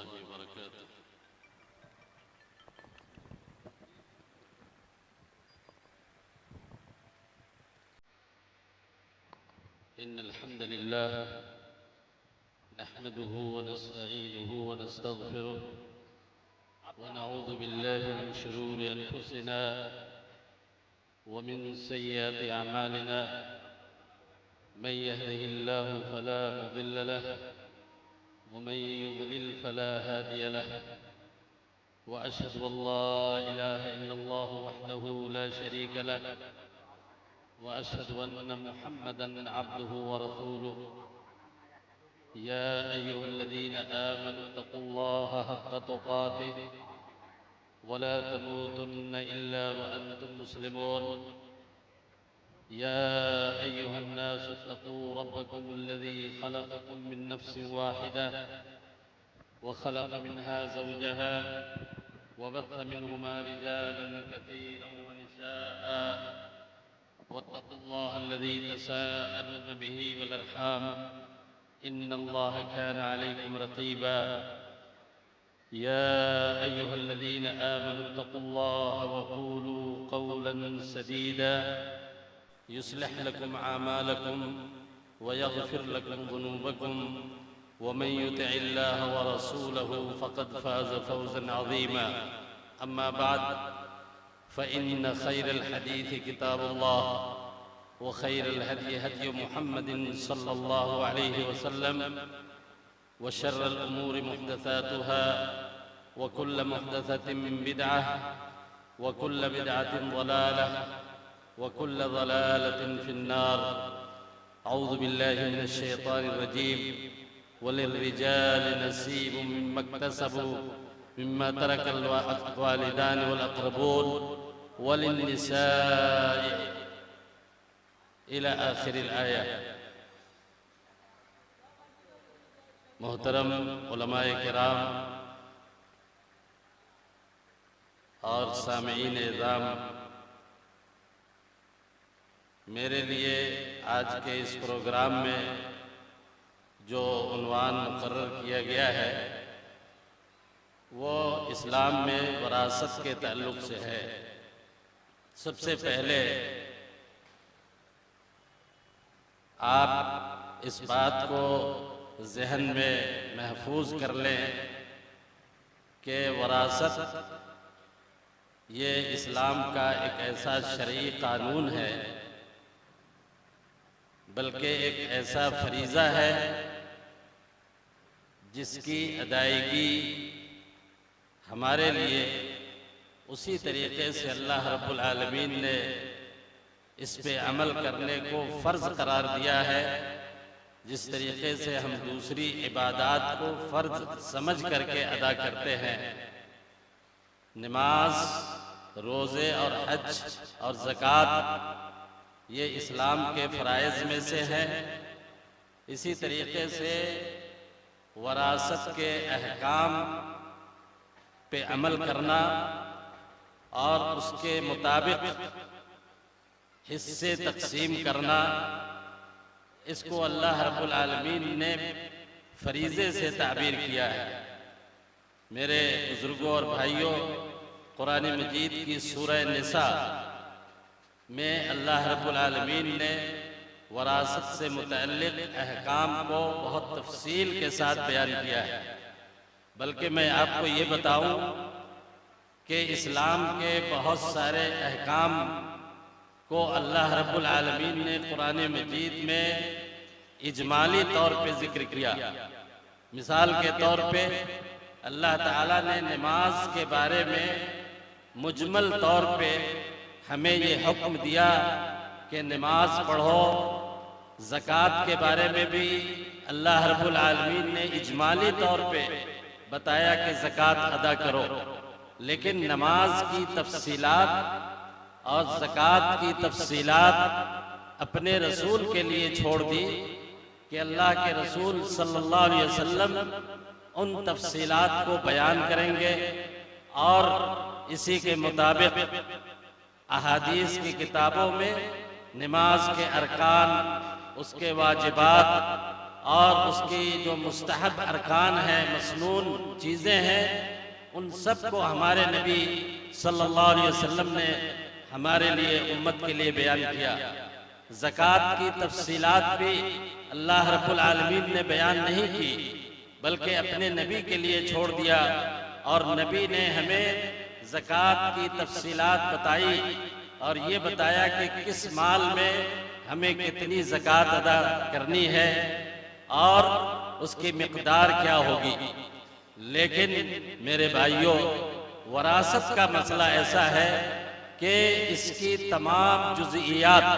वरहमतुल्लाहि वबरकातुह। इन्नल हम्दुलिल्लाह नहमदुहु व नस्तईनुहु व नस्तगफिरुह व नऊज़ु बिल्लाहि मिन शुरूरि अनफुसिना व मिन सय्यिआति अमालिना। मन यहदिहिल्लाहु फला मुदिल्ल लहु व मन युद्लिल फला हादिय लहु व अशहदु अन ला इलाहा इल्लल्लाहु वहदहु ला शरीक लहु व अशहदु अन्न मुहम्मदन अब्दुहु व रसूलुहु। या अय्युहल्लज़ीन आमनु तक़ुल्लाह हक़्क़ तुक़ातिह व ला तमूतुन्न इल्ला व अंतुम मुस्लिमून। या अय्युहन्नासु इत्तक़ू रब्बकुमुल्लज़ी ख़लक़कुम मिन नफ्सिन वाहिदह व ख़लक़ मिनहा ज़ौजहा व बस्स मिनहुमा रिजालन कसीरन व निसाअ वत्तक़ुल्लाह अल्लज़ी तसाअलून बिही वल अर्हाम इन्नल्लाह कान अलैकुम रक़ीबा। या अय्युहल्लज़ीन आमनु इत्तक़ुल्लाह व क़ूलू क़ौलन सदीदा युस्लिह लकुम आमालकुम व यग़फिर लकुम ज़ुनूबकुम व मन युतिइल्लाह व रसूलहु फ़क़द फ़ाज़ फ़ौज़न अज़ीमा। अम्मा बअद फ़इन्न खैरल हदीस किताबुल्लाह व खैरल हदी हदी मुहम्मदिन सल्लल्लाहु अलैहि वसल्लम व शर्रल उमूरि मुहदसातुहा व कुल्ल मुहदसतिन बिदअह व कुल्ल बिदअतिन ज़लालह व कुल्ल ज़लालतिन फिन्नार। अऊज़ु बिल्लाहि मिनश शैतानिर रजीम। वलिर्रिजालि नसीबुम मिम्मा इक्तसबू मिम्मा तरकल वालिदानि वल अक़रबून वलिन्निसाइ इला आखिरिल आया। मोहतरम उलमाए किराम और सामीईन इज़ाम, मेरे लिए आज के इस प्रोग्राम में जो उन्वान मुकर्रर किया गया है वो इस्लाम में विरासत के ताल्लुक़ से है। सबसे पहले आप इस बात को ज़हन में महफूज कर लें कि विरासत ये इस्लाम का एक ऐसा शरई कानून है, बल्कि एक ऐसा फरीज़ा है जिसकी अदायगी हमारे लिए उसी तरीक़े से अल्लाह रब्बुल आलमीन ने इस पे अमल करने को फ़र्ज़ करार दिया है, जिस तरीक़े से हम दूसरी इबादात को फ़र्ज़ समझ करके अदा करते हैं। नमाज, रोज़े और हज और ज़कात ये इस्लाम के फ़राइज़ में से हैं। इसी तरीक़े से वरासत के अहकाम पे अमल करना और उसके मुताबिक हिस्से तक़सीम करना, इसको अल्लाह रब्बुल आलमीन ने फरीज़े से ताबीर किया है। मेरे बुज़ुर्गों और भाइयों, कुरान मजीद की सूरह निसा में अल्लाह रब्बुल आलमीन ने वरासत से मुतअल्लिक़ अहकाम को बहुत तफसील के साथ बयान किया है। बल्कि मैं आपको ये बताऊं कि इस्लाम के बहुत सारे अहकाम को अल्लाह रब्बुल आलमीन ने कुरान मजीद में इजमाली तौर पे ज़िक्र किया। मिसाल के तौर पे अल्लाह ताला ने नमाज के बारे में मुजमल तौर पे हमें ये हुक्म दिया कि नमाज पढ़ो। ज़कात के बारे में भी अल्लाह रब्बुल आलमीन ने इजमाली तौर पे बताया कि ज़कात अदा करो, लेकिन नमाज की तफसीलात और ज़कात की तफसीलात अपने रसूल के लिए छोड़ दी कि अल्लाह के रसूल सल्लल्लाहु अलैहि वसल्लम उन तफसीलात को बयान करेंगे और इसी के मुताबिक अहादीस की किताबों में नमाज के अरकान, उसके वाजिबात और उसकी जो मुस्तहब अरकान हैं, मसनून चीज़ें हैं उन सब को हमारे नबी सल्लल्लाहु अलैहि वसल्लम ने हमारे लिए उम्मत के लिए बयान किया। ज़कात की तफसीलात भी अल्लाह रब्बुल आलमीन ने बयान नहीं की, बल्कि अपने नबी के लिए छोड़ दिया। और नबी ने हमें ज़कात की तफसीलात बताई और ये बताया कि किस माल में हमें कितनी ज़कात अदा करनी है और उसकी मिक़दार क्या होगी। लेकिन मेरे भाइयों, वरासत का मसला ऐसा है कि इसकी तमाम जुज़इयात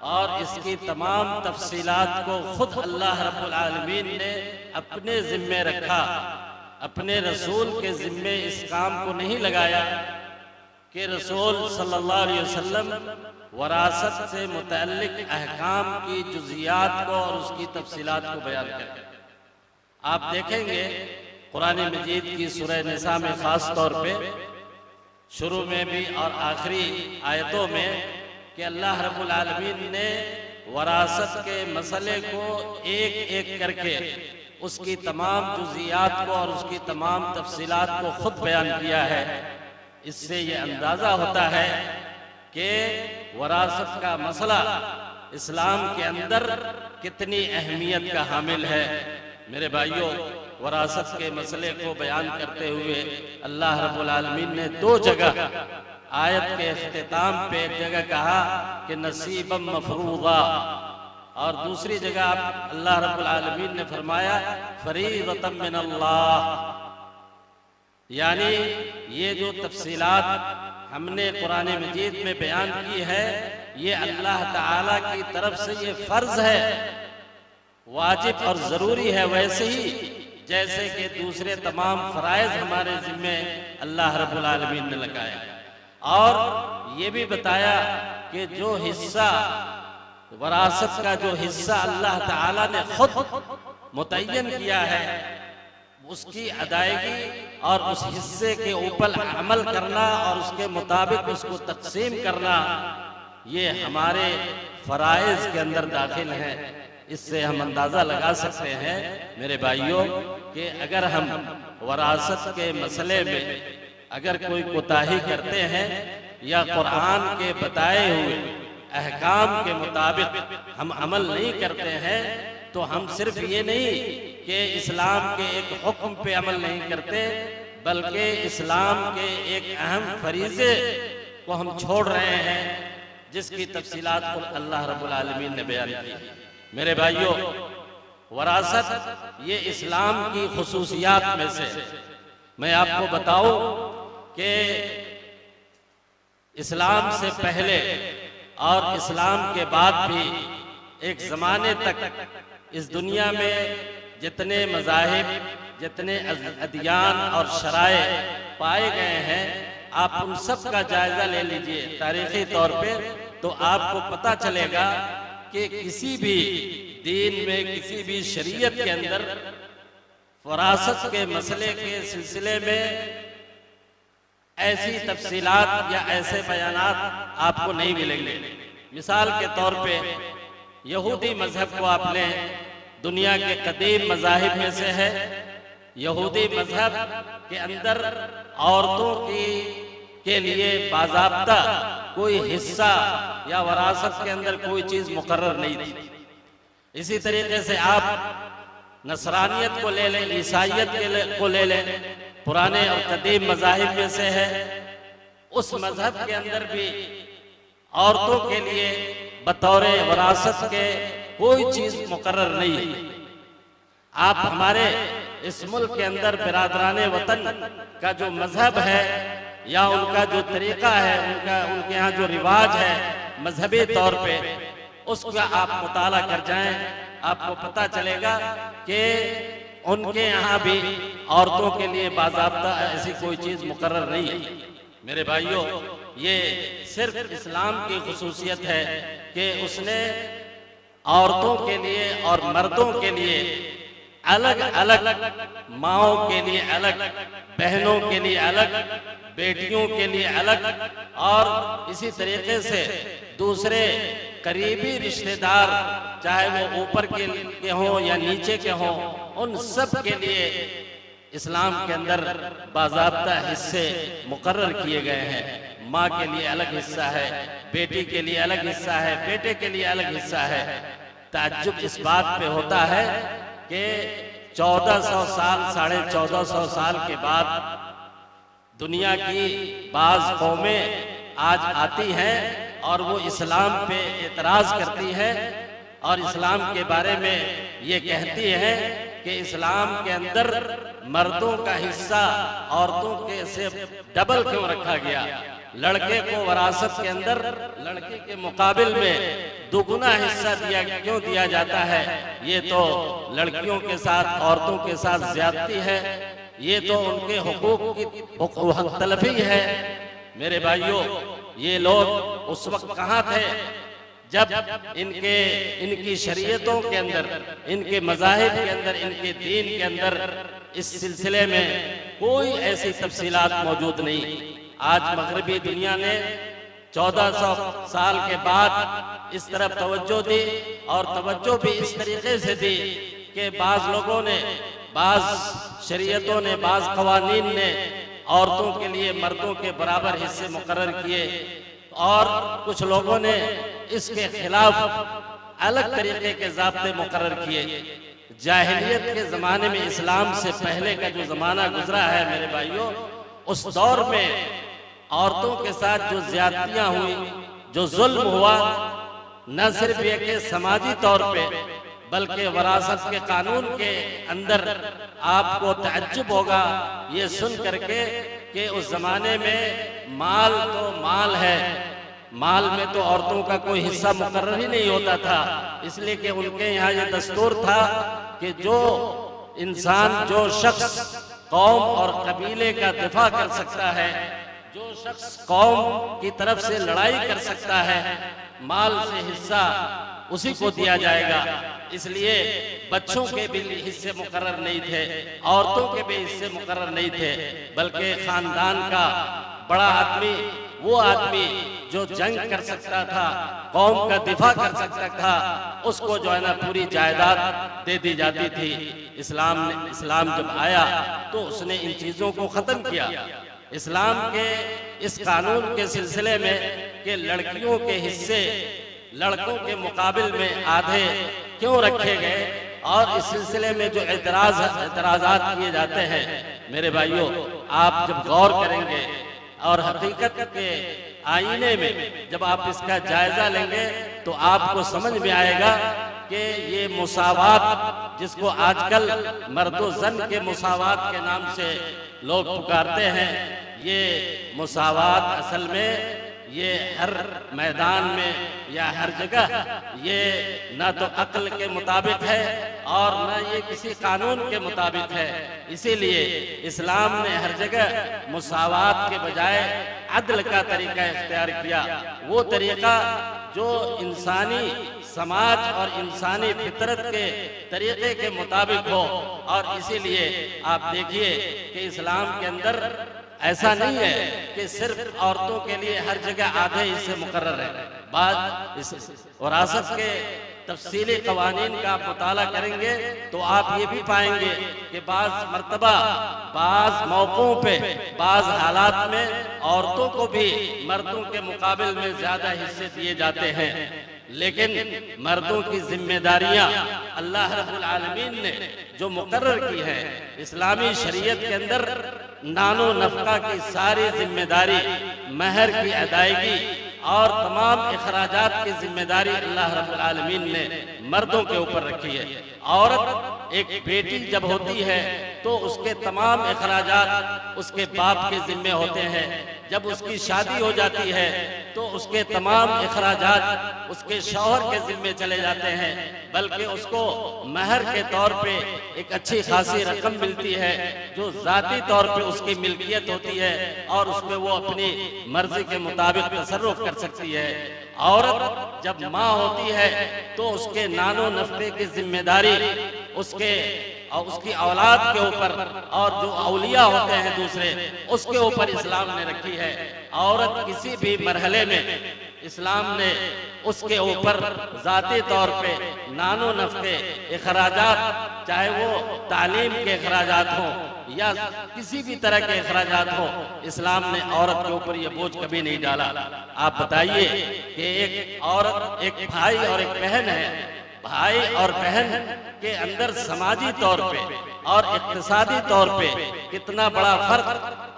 और इसकी तमाम तफसीलात को खुद अल्लाह रब्बुल आलमीन ने अपने ज़िम्मे रखा। अपने रसूल के ज़िम्मे इस काम को नहीं लगाया कि रसूल सल्लल्लाहु अलैहि वसल्लम वरासत से मुतअल्लिक़ अहकाम की जुज़ियात को और उसकी तफसीलात को बयान करें। आप देखेंगे कुरान मजीद की सूरह निसा में ख़ास तौर पे शुरू में भी और आखिरी आयतों में कि अल्लाह रब्बुल आलमीन ने वरासत के मसले को एक एक करके उसकी तमाम जुज़ियात को और उसकी तमाम तफसीलात को खुद बयान किया है। इससे ये अंदाज़ा होता है कि वरासत का मसला इस्लाम के अंदर कितनी अहमियत का हामिल है। मेरे भाइयों, वरासत के मसले को बयान करते हुए अल्लाह रब्बुल आलमीन ने दो जगह आयत के इख्तिताम पे एक जगह कहा कि नसीबम मफरूज़ा और दूसरी जगह अल्लाह रब्बुल आलमीन ने फरमाया फरीज़तम मिनल्लाह। यानी ये जो तफसीलात हमने कुरान मजीद में बयान की है, ये अल्लाह ताला की तरफ से ये फ़र्ज़ है, वाजिब और ज़रूरी है, वैसे ही जैसे कि दूसरे तमाम फ़राइज़ हमारे ज़िम्मे अल्लाह रब्बुल आलमीन ने लगाया। और ये भी बताया कि जो हिस्सा वरासत का जो हिस्सा अल्लाह ताला ने खुद मुतय्यन किया है, उसकी अदायगी और उस हिस्से के ऊपर अमल करना और उसके मुताबिक उसको तकसीम करना, ये हमारे फ़राइज़ के अंदर दाखिल है। इससे हम अंदाज़ा लगा सकते हैं मेरे भाइयों कि अगर हम वरासत के मसले में अगर कोई कोताही करते हैं या कुरान के बताए हुए अहकाम के मुताबिक हम अमल नहीं करते हैं, तो हम सिर्फ ये नहीं कि इस्लाम के एक हुक्म पे अमल नहीं करते, बल्कि इस्लाम के एक अहम फरीज़े को हम छोड़ रहे हैं, जिसकी तफसीलात को अल्लाह रब्बुल आलमीन ने बयान की। मेरे भाइयों, वरासत ये इस्लाम की खुसूसियात में से मैं आपको बताऊं कि इस्लाम से पहले और इस्लाम के बाद भी एक ज़माने तक इस दुनिया में जितने मज़ाहिब, जितने अदियान और शराए पाए गए हैं, आप उन सब का जायज़ा ले लीजिए तारीख़ी तौर पे, तो आपको पता चलेगा कि किसी भी दीन में, किसी भी शरीयत के अंदर वरासत के मसले के सिलसिले में ऐसी तफसीलात या ऐसे बयानात आपको नहीं मिलेंगे। मिसाल के तौर पे यहूदी मजहब को आप लें, दुनिया के कदीम मज़ाहिब में से है। यहूदी मजहब के अंदर औरतों के लिए बाज़ाब्ता कोई हिस्सा या वरासत के अंदर कोई चीज़ मुकर्रर नहीं थी। इसी तरीके से आप नसरानियत को ले लें, ईसाइयत को ले लें, पुराने और कदीम मज़ाहिब में से है। उस मजहब के अंदर भी औरतों के लिए बतौर वरासत के कोई चीज़ मुकर्रर नहीं है। आप हमारे इस मुल्क के अंदर बिरादराने वतन का जो मजहब है या उनका जो तरीक़ा है, उनके यहाँ जो रिवाज है मजहबी तौर पे, उसका आप मुताला कर जाएं, आपको पता चलेगा कि उनके यहाँ भी औरतों के लिए बाज़ाब्ता ऐसी कोई चीज़ मुकर्रर नहीं है। मेरे भाइयों, ये सिर्फ इस्लाम की खुसूसियत है कि उसने औरतों के लिए और मर्दों के लिए अलग अलग, माओं के लिए अलग, बहनों के लिए अलग, बेटियों के लिए अलग, और इसी तरीके से दूसरे करीबी रिश्तेदार, चाहे वो ऊपर के हों या नीचे के हों, उन सब के लिए इस्लाम के अंदर बाज़ाब्ता हिस्से मुकर्रर किए गए हैं। माँ के लिए अलग हिस्सा है, बेटी के लिए अलग हिस्सा है, बेटे के लिए अलग हिस्सा है। ताज्जुब इस बात पे होता है कि 1400 साल 1450 साल के बाद दुनिया की बाज कौमें आज आती हैं और वो इस्लाम पे एतराज़ करती हैं और इस्लाम के बारे में ये कहती हैं कि इस्लाम के अंदर मर्दों का हिस्सा औरतों के से डबल क्यों रखा गया। लड़के को विरासत के अंदर लड़के के मुकाबिल में दुगुना हिस्सा क्यों दिया जाता है। ये तो लड़कियों के साथ औरतों के साथ ज्यादती है, ये तो उनके हुकूक की हक तलफी है। मेरे भाइयों, ये लोग उस वक्त कहाँ थे जब इनकी शरीयतों के अंदर, इनके मज़ाहिब के अंदर, इनके दीन के अंदर इस सिलसिले में कोई ऐसी तफसीलात मौजूद नहीं। आज मगरबी दुनिया ने 1400 साल के बाद इस तरफ तवज्जो दी और तवज्जो भी इस तरीके से दी कि बाज़ लोगों ने, बाज़ शरीयतों ने, बाज़ कवानीन ने औरतों के लिए मर्दों के बराबर हिस्से मुकर्रर किए और कुछ लोगों ने इसके खिलाफ अलग तरीके के ज़ाब्ते मुकर्रर किए। जाहिलियत के ज़माने में, इस्लाम से पहले का जो ज़माना गुजरा है मेरे भाइयों, उस दौर में औरतों के साथ जो ज्यादतियां हुई, जो जुल्म हुआ, न सिर्फ ये कि समाजी तौर पे बल्कि वरासत के कानून के अंदर आपको तअज्जुब होगा ये सुन करके कि उस जमाने में माल तो माल है, माल में तो औरतों का कोई हिस्सा मुकर्रर ही नहीं होता था। इसलिए कि उनके यहाँ ये दस्तूर था कि जो इंसान, जो शख्स कौम और कबीले का दिफा कर सकता है, जो शख्स कौम की तरफ से लड़ाई कर सकता है, माल से हिस्सा उसी को दिया जाएगा। इसलिए बच्चों के भी हिस्से मुकर्रर नहीं थे, औरतों के भी हिस्से मुकर्रर नहीं थे, बल्कि खानदान का बड़ा आदमी, वो आदमी जो जंग कर सकता था, कौम का दिफा कर सकता था, उसको जो है ना पूरी जायदाद दे दी जाती थी। इस्लाम जब आया तो उसने इन चीज़ों को ख़त्म किया। इस्लाम के इस कानून के सिलसिले में कि लड़कियों के हिस्से लड़कों के मुकाबिल में आधे क्यों रखे गए और इस सिलसिले में जो एतराज़ात किए जाते हैं मेरे भाइयों, आप जब गौर करेंगे और हकीकत के आईने में जब आप इसका जायजा लेंगे तो आपको समझ में आएगा कि ये मुसावात, जिसको आजकल मर्दो जन के मुसावात के नाम से लोग पुकारते हैं, ये मुसावात असल में ये हर मैदान में या हर जगह ये न तो अक्ल के मुताबिक है और न ये किसी कानून के मुताबिक है। इसीलिए इस्लाम ने हर जगह मुसावात के बजाय अदल का तरीका इख्तियार किया, वो तरीका जो इंसानी समाज और इंसानी फितरत के तरीके के मुताबिक हो। और इसीलिए आप देखिए कि इस्लाम के अंदर ऐसा नहीं है कि सिर्फ औरतों के लिए हर जगह आधे हिस्से मुकर्रर है। बाद इस विरासत के तफसीली कवानीन का आप मुताला करेंगे तो आप ये भी पाएंगे कि बाज़ मर्तबा, बाज़ मौक़ों पे, बाज़ हालात में औरतों को भी मर्दों के मुकाबिल में ज्यादा हिस्से दिए जाते हैं। लेकिन मर्दों की जिम्मेदारियां अल्लाह रब्बुल आलमीन ने जो मुकर्रर की है, इस्लामी शरीयत के अंदर नानो नफका की सारी जिम्मेदारी, महर की अदायगी और तमाम इखराजात की जिम्मेदारी अल्लाह रब्बुल आलमीन ने मर्दों के ऊपर रखी है। औरत एक बेटी जब होती है तो उसके तमाम इखराजात उसके बाप के जिम्मे होते हैं। जब उसकी शादी हो जाती है तो उसके तमाम इखराजात उसके शौहर के जिम्मे चले जाते हैं, बल्कि उसको महर के तौर पे एक अच्छी खासी रकम मिलती है जो जाती तौर पे उसकी मिल्कियत होती है और उसमें वो अपनी मर्जी के मुताबिक तसर्रुफ कर सकती है। औरत जब माँ होती है तो उसके नानो नफके की जिम्मेदारी उसके और उसकी औलाद के ऊपर और जो औलिया होते हैं दूसरे, उसके ऊपर इस्लाम ने रखी है। औरत किसी भी मरहले में इस्लाम ने उसके ऊपर ज़ाती तौर पे नानो नफ़क़े अखराजात, चाहे वो तालीम के अखराजात हों या किसी भी तरह के अखराजात हों, इस्लाम ने औरत के ऊपर ये बोझ कभी नहीं डाला। आप बताइए कि एक औरत, एक भाई और एक बहन है, भाई और बहन के अंदर समाजी तौर पे और इक्तिसादी तौर पे कितना बड़ा फर्क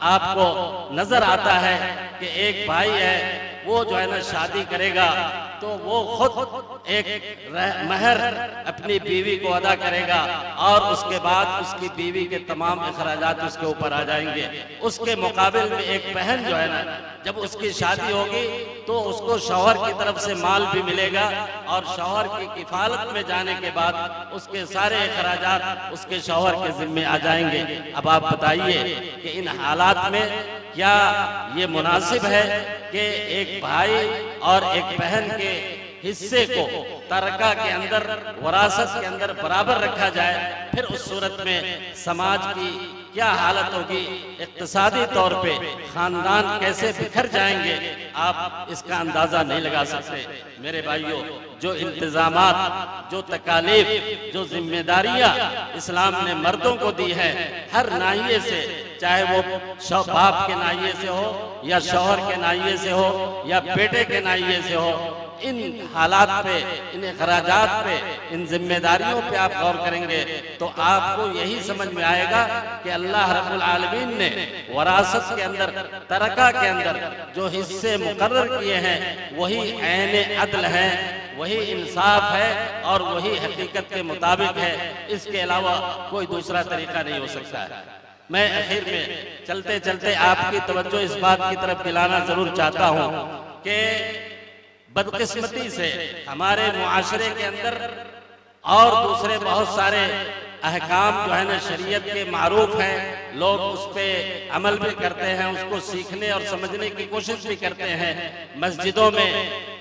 आपको नजर आता है कि एक भाई है वो जो है ना शादी करेगा तो वो खुद एक महर अपनी बीवी को अदा करेगा और उसके बाद उसकी बीवी के तमाम अखराजात उसके ऊपर आ जाएंगे। उसके मुकाबिल में एक बहन जो है ना, जब उसकी शादी होगी तो उसको शौहर की तरफ से माल भी मिलेगा और शौहर की किफालत में जाने के बाद उसके सारे अखराजात उसके शौहर के जिम्मे आ जाएंगे। अब आप बताइए कि इन हालात में क्या ये मुनासिब है कि एक भाई और एक बहन के हिस्से को तरका के अंदर, वरासत के अंदर बराबर रखा जाए? फिर उस सूरत में समाज की क्या हालत होगी, इक्तिसादी तौर पे खानदान कैसे बिखर जाएंगे, आप इसका अंदाजा नहीं लगा सकते। मेरे भाइयों, जो इंतजामात, जो तकालीफ, जो जिम्मेदारियां इस्लाम ने मर्दों को दी है हर नाहिए से, चाहे वो बाप के नाहिए से हो या शौहर के नाहिए से हो या बेटे के नाहिए से हो, इन हालात पे, इन अखराजात पे, इन जिम्मेदारियों पे आप गौर करेंगे तो आपको यही समझ में आएगा कि अल्लाह रब्बुल आलमीन ने वरासत के अंदर, तरका के अंदर जो हिस्से मुकर्रर किए हैं वही ऐने अदल है, वही इंसाफ है और वही हकीकत के मुताबिक है। इसके अलावा कोई दूसरा तरीका नहीं हो सकता है। मैं आखिर में चलते चलते आपकी तवज्जो इस बात की तरफ दिलाना जरूर चाहता हूँ कि बदकिस्मती से हमारे मुआशरे के अंदर और दूसरे बहुत सारे अहकाम जो है ना शरीयत के मारूफ हैं, लोग उस पर अमल भी करते हैं, उसको सीखने और समझने की कोशिश भी करते हैं। मस्जिदों में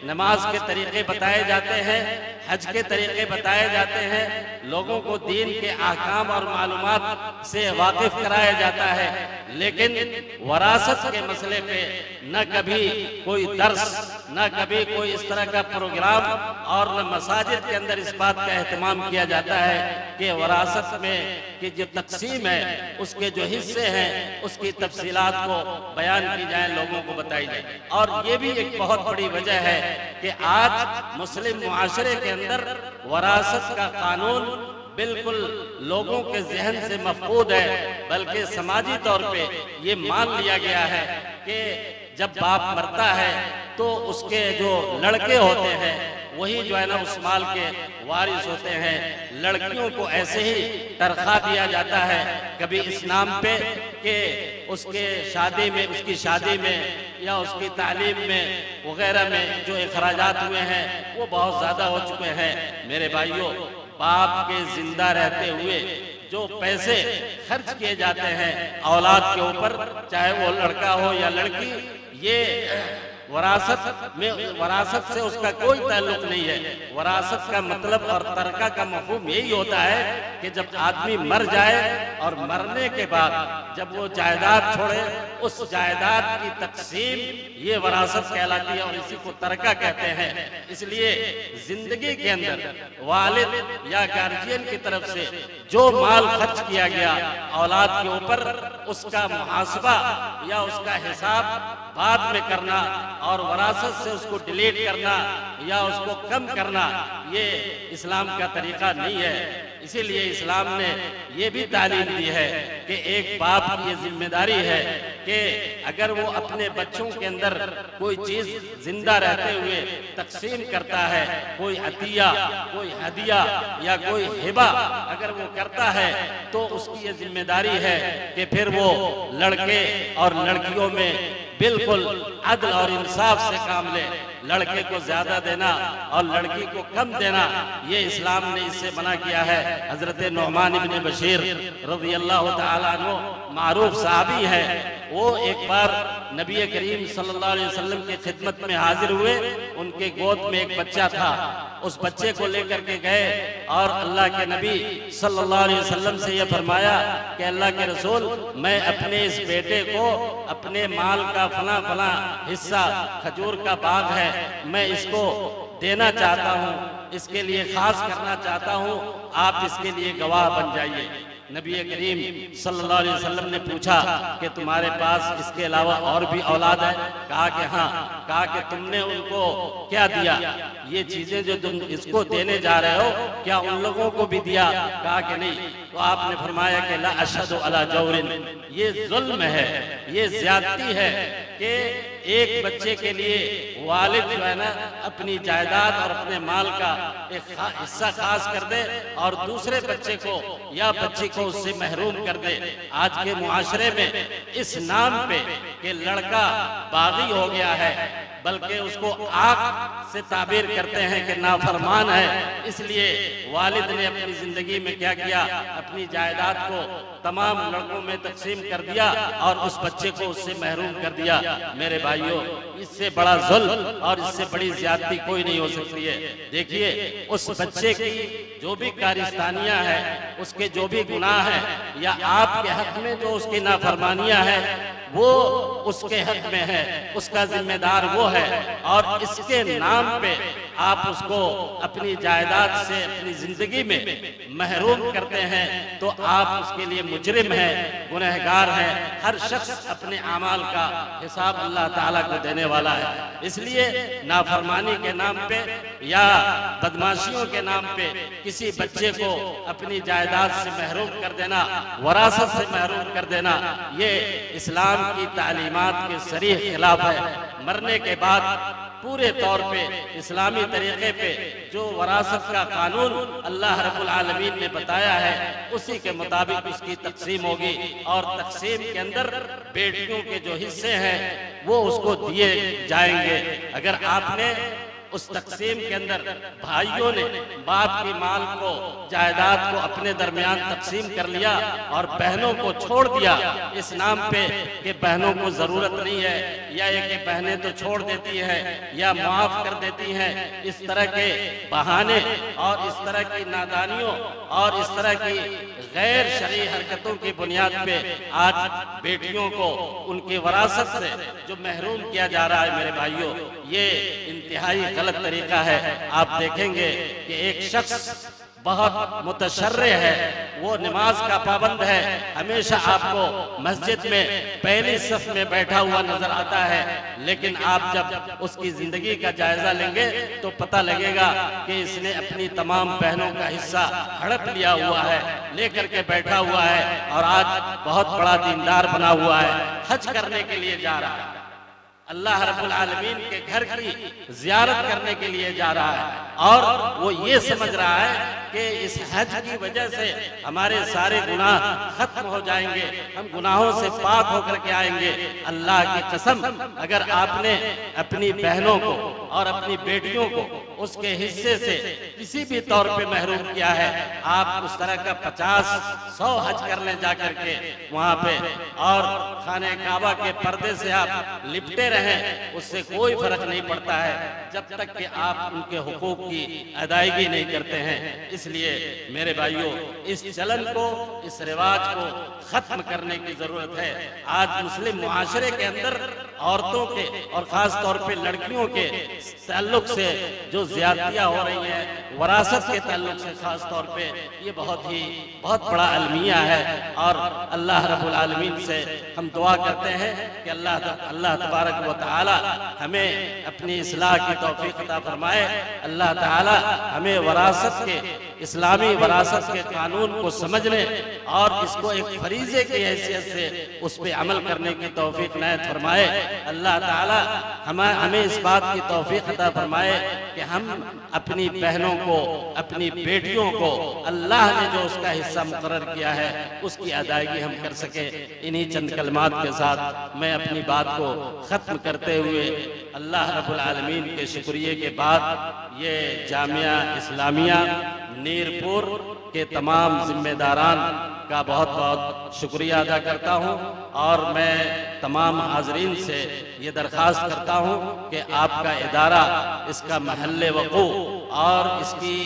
नमाज के तरीके बताए जाते हैं, हज के तरीके बताए जाते हैं, लोगों को दीन के अहकाम और मालूमात से वाकिफ कराया जाता है, लेकिन वरासत के मसले पे न कभी कोई दर्स, न कभी कोई इस तरह का प्रोग्राम और न मसाजिद के अंदर इस बात का एहतमाम किया जाता है कि वरासत में कि जो तकसीम है उसके जो हिस्से हैं उसकी तफसीलात को बयान की जाए, लोगों को बताई जाए। और ये भी एक बहुत बड़ी वजह है कि आज मुस्लिम मुआशरे के अंदर वरासत का कानून बिल्कुल लोगों के जहन से मफकूद है, बल्कि समाजी तौर पे ये मान लिया गया है कि जब बाप मरता है तो उसके जो लड़के होते हैं वही जो है ना उस माल के वारिस होते हैं। लड़कियों को ऐसे ही तरखा दिया जाता है, कभी इस नाम पे कि उसके शादी में, उसकी शादी में या उसकी तालीम में वगैरह में जो अखराजात हुए हैं वो बहुत ज़्यादा हो चुके हैं। मेरे भाइयों, बाप के जिंदा रहते हुए जो पैसे खर्च किए जाते हैं औलाद के ऊपर, चाहे वो लड़का हो या लड़की, ये वरासत में, वरासत से उसका कोई ताल्लुक नहीं है। वरासत का मतलब और तरका का मफहूम यही होता है कि जब आदमी मर जाए और मरने के बाद जब वो जायदाद छोड़े, उस जायदाद की तकसीम ये वरासत कहलाती है और इसी को तरका कहते हैं। इसलिए जिंदगी के अंदर वालिद या गार्जियन की तरफ से जो माल खर्च किया गया औलाद के ऊपर, उसका मुहासबा या उसका हिसाब बाद में करना और वरासत से उसको डिलीट करना या उसको कम करना, ये इस्लाम का तरीका नहीं है। इसीलिए इस्लाम ने ये भी तालीम दी है कि एक बाप की ये जिम्मेदारी है कि अगर वो अपने बच्चों के अंदर कोई चीज जिंदा रहते हुए तकसीम करता है, कोई अतिया, कोई हदिया या कोई हिबा अगर वो करता है, तो उसकी ये जिम्मेदारी है कि फिर वो लड़के और लड़कियों में बिल्कुल अदल और इंसाफ से काम ले। लड़के को ज्यादा देना और लड़की को कम देना, ये इस्लाम ने इससे मना किया है। हजरत नुअमान इब्न बशीर रज़ियल्लाहु ताला अन्हु मारूफ सहाबी है, वो एक बार नबी करीम सल्लल्लाहु अलैहि वसल्लम की खिदमत में हाजिर हुए। उनके गोद में एक बच्चा था, उस बच्चे को लेकर के गए और अल्लाह के नबी सल्लल्लाहु अलैहि वसल्लम से ये फरमाया कि अल्लाह के रसूल, मैं अपने इस बेटे को अपने माल का फला फला हिस्सा, खजूर का बाग है, मैं इसको देना चाहता हूँ, इसके लिए खास करना चाहता हूँ, आप इसके लिए गवाह बन जाइए। नबी करीम सल्लल्लाहु अलैहि वसल्लम ने पूछा कि तुम्हारे पास इसके अलावा और भी औलाद है? कहा कि हाँ। कहा कि तुमने उनको क्या दिया? ये चीजें जो तुम इसको देने जा रहे हो, क्या उन लोगों को भी दिया? कहा कि नहीं। तो आपने फरमाया कि ला अशहदु अला जौरिन, ये जुल्म है, ये ज्यादती है कि एक बच्चे के लिए वालिद जो है ना अपनी जायदाद और अपने माल का एक हिस्सा खास कर दे और दूसरे बच्चे को या बच्ची को उससे महरूम कर दे। आज के मुआशरे में इस नाम पे कि लड़का बागी हो गया है, बल्कि उसको आग से ताबीर करते हैं कि नाफरमान है, इसलिए वालिद ने अपनी जिंदगी में क्या किया, अपनी जायदाद को तमाम लड़कों में तकसीम कर दिया और उस बच्चे को उससे महरूम कर दिया। मेरे भाइयों, इससे बड़ा जुल्म और इससे बड़ी ज्यादती कोई नहीं हो सकती है। देखिए, उस बच्चे की जो भी कारिस्तानियां हैं, उसके जो भी गुनाह हैं, या आपके हक में जो उसकी नाफरमानियां हैं, वो उसके हक में है, उसका जिम्मेदार वो है। और इसके नाम पे आप उसको अपनी जायदाद से अपनी जिंदगी में महरूम करते हैं, तो आप उसके लिए मुजरिम है, गुनहगार है। हर शख्स अपने अमाल का हिसाब अल्लाह ताला को देने वाला है। इसलिए नाफरमानी के नाम पे या बदमाशियों के नाम पे किसी बच्चे को अपनी जायदाद से महरूम कर देना, वरासत से महरूम कर देना, ये इस्लाम की तालीमात के सरीह खिलाफ है। मरने के बाद पूरे तौर पे इस्लामी तरीके पे जो वरासत का कानून अल्लाह रब्बुल आलमीन ने बताया है, उसी के मुताबिक उसकी तकसीम होगी। और तकसीम के अंदर बेटियों के जो हिस्से हैं वो उसको दिए जाएंगे। अगर आपने उस तकसीम के अंदर भाइयों ने बाप की माल को, जायदाद को अपने दरमियान तकसीम कर लिया और बहनों को छोड़ दिया इस नाम पे कि बहनों को जरूरत नहीं है, या ये कि बहनें तो छोड़ देती हैं या माफ कर देती हैं, इस तरह के बहाने और इस तरह की नादानियों और इस तरह की गैर शरई हरकतों की बुनियाद पे आज बेटियों को उनकी वरासत से जो महरूम किया जा रहा है, मेरे भाइयों, ये इंतहाई गलत तरीका है। आप देखेंगे कि एक शख्स बहुत मुतशर्रे है, वो नमाज का पाबंद है, हमेशा आपको मस्जिद में पहली सफ में बैठा हुआ नजर आता है, लेकिन आप जब उसकी जिंदगी का जायजा लेंगे तो पता लगेगा कि इसने अपनी तमाम बहनों का हिस्सा हड़प लिया हुआ है, लेकर के बैठा हुआ है और आज बहुत बड़ा दीनदार बना हुआ है, हज करने के लिए जा रहा है, अल्लाह रब्बुल आलमीन के घर की जियारत करने के लिए जा रहा है और वो ये समझ रहा है कि इस हज की वजह से हमारे सारे गुनाह खत्म हो जाएंगे, हम गुनाहों से पाक होकर के आएंगे। अल्लाह की कसम, अगर आपने अपनी बहनों को और अपनी बेटियों को उसके हिस्से से किसी भी तौर पे महरूम किया है, आप उस तरह का 50-100 हज कर लें जाकर के वहां पे, और खाने काबा के पर्दे से आप लिपटे रहें, उससे कोई फर्क नहीं पड़ता है जब तक कि आप उनके हुकूक की अदायगी नहीं करते हैं। इसलिए मेरे भाइयों, इस चलन को, इस रिवाज को खत्म करने की जरूरत है। आज मुस्लिम मुआशरे के अंदर औरतों के और खास तौर पे लड़कियों के ताल्लुक से जो ज्यादतियां हो रही हैं, वरासत के ताल्लुक से खास तौर पे, ये बहुत बड़ा अलमिया है। और अल्लाह रब्बुल आलमीन से हम दुआ करते हैं कि अल्लाह तबारक व तआला हमें अपनी इस्लाह की तौफीक अता फरमाए। अल्लाह ताला हमें वरासत के, इस्लामी वरासत के कानून को समझने और इसको एक फरीजे की हैसियत से उस पर अमल करने की तौफीक इनायत फरमाए। अल्लाह ताला हमें इस बात की तौफीक अता फरमाए कि हम अपनी बहनों को, अपनी बेटियों को अल्लाह ने जो उसका हिस्सा मुकर्रर किया है उसकी अदायगी हम कर सके। इन्हीं चंद कलमात के साथ मैं अपनी बात को खत्म करते हुए अल्लाह रब्बुल आलमीन के शुक्रिया के बाद ये जामिया इस्लामिया नीरपुर के तमाम जिम्मेदारान का बहुत बहुत शुक्रिया अदा करता हूँ और मैं तमाम हाजरीन से ये दरख्वास्त करता हूँ कि आपका इदारा, इसका महल वक़ू और इसकी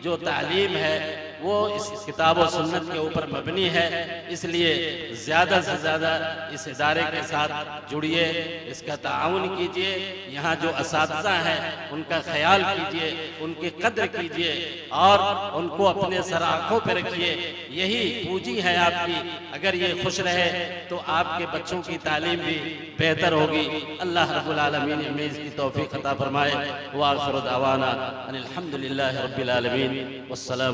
जो तालीम है वो इस किताब व सुन्नत के ऊपर मबनी है, इसलिए ज़्यादा से ज़्यादा इस इदारे के साथ जुड़िए, इसका ताउन कीजिए। यहाँ जो असातिज़ा हैं उनका ख्याल कीजिए, उनकी कद्र कीजिए और उनको अपने सर आँखों पर रखिए। यही पूंजी है आपकी। अगर ये खुश रहे तो आपके बच्चों की तालीम भी बेहतर होगी। अल्लाह रब्बुल आलमीन हमें इसकी तौफीक अता फरमाए। व आखिर दावाना अनिल हम्दुलिल्लाहि रब्बिल आलमीन। वस्सलाम।